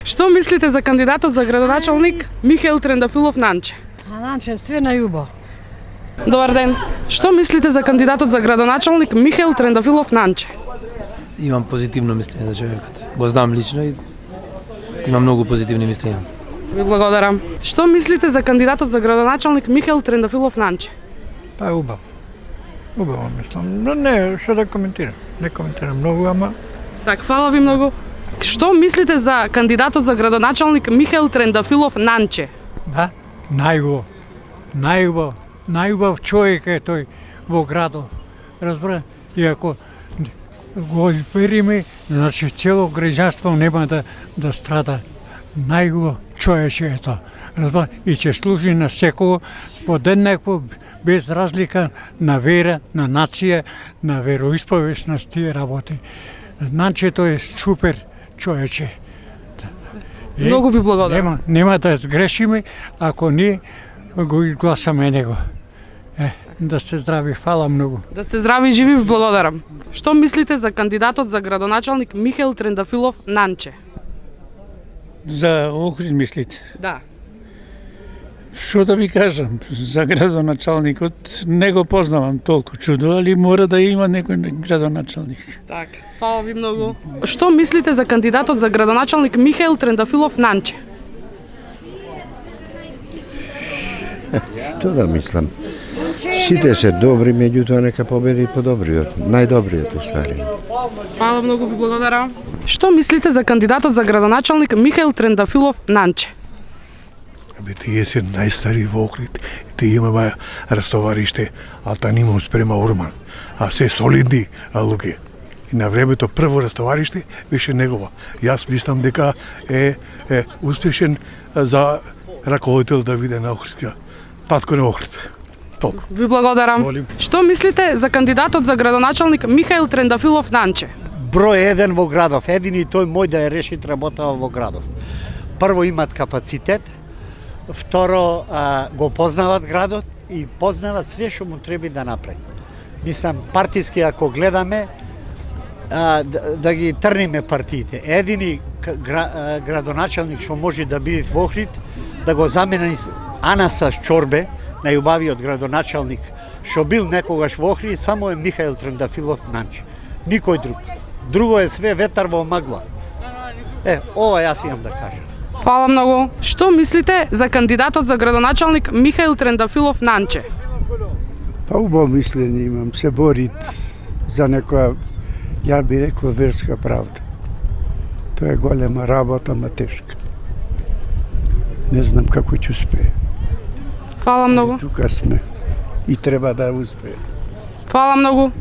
Што мислите за кандидатот за градоначалник Михаил Трендафилов Нанче? Нанче, све на љубо. Добар ден. Што мислите за кандидатот за градоначалник Михаил Трендафилов Нанче? Имам позитивно мислење за човекот. Го знам лично и имам многу позитивни мислења. Ви благодарам. Што мислите за кандидатот за градоначалник Михаил Трендафилов Нанче? Па убав. Убаво мислам. Но не, што да коментирам. Не коментирам многу, ама Так, фала ви многу. Што мислите за кандидатот за градоначалник Михаил Трендафилов Нанче? Да, најубав човек е тој во градов. Разбра, и ако го избериме, значи цело граѓанство нема да страда. Најубав човече е тоа. Разбра, и ќе служи на секој подеднакво, без разлика на вера, на нација, на вероисповест, на тие работи. Значи тој е супер човече. Многу ви благодарам. Нема да сгрешиме ако ние го изгласаме него. Да сте здрави, фала многу. Да сте здрави и живи, ви благодарам. Што мислите за кандидатот за градоначалник Михаил Трендафилов Нанче? За Охрид мислите? Да. Што да ви кажам, за градоначалникот не го познавам толку чудо, али мора да има некој градоначалник. Так, фала ви многу. Што мислите за кандидатот за градоначалник Михаил Трендафилов Нанче? Што да мислам? Сите се добри, меѓутоа нека победи подобриот, најдобриот уствари. Фала многу, ви благодарам. Што мислите за кандидатот за градоначалник Михаил Трендафилов Нанче? Тие се најстари во Охрид, тие имаме растовариште, а та нема спрема урман, а се солидни луѓе. И на времето прво растовариште беше негова. Јас мислам дека е успешен за раководител да биде на Охридска. Татко на Охрид. Толку. Ви благодарам. Молим. Што мислите за кандидатот за градоначалник Михаил Трендафилов Нанче? Број еден во градов, едини тој мој да ја реши работава во градов. Прво имат капацитет, второ го познават градот и познават све што му треба да направи. Мислам, партиски ако гледаме, да ги трниме партиите. Едини градоначалник што може да биде во Охрид, да го замени Анасас Чорбе, најубавиот градоначалник што бил некогаш во Охрид, само е Михаил Трендафилов Нанче. Никој друг. Друго е све ветар во магла. Ова јас имам да кажам. Фала многу. Што мислите за кандидатот за градоначалник Михаил Трендафилов Нанче? па убаво мислење имам, се борит за некоја, ја би рекла, верска правда. Тоа е голема работа, ама тешка. Не знам како ќе успее. Фала многу. Тука сме и треба да успее. Фала многу.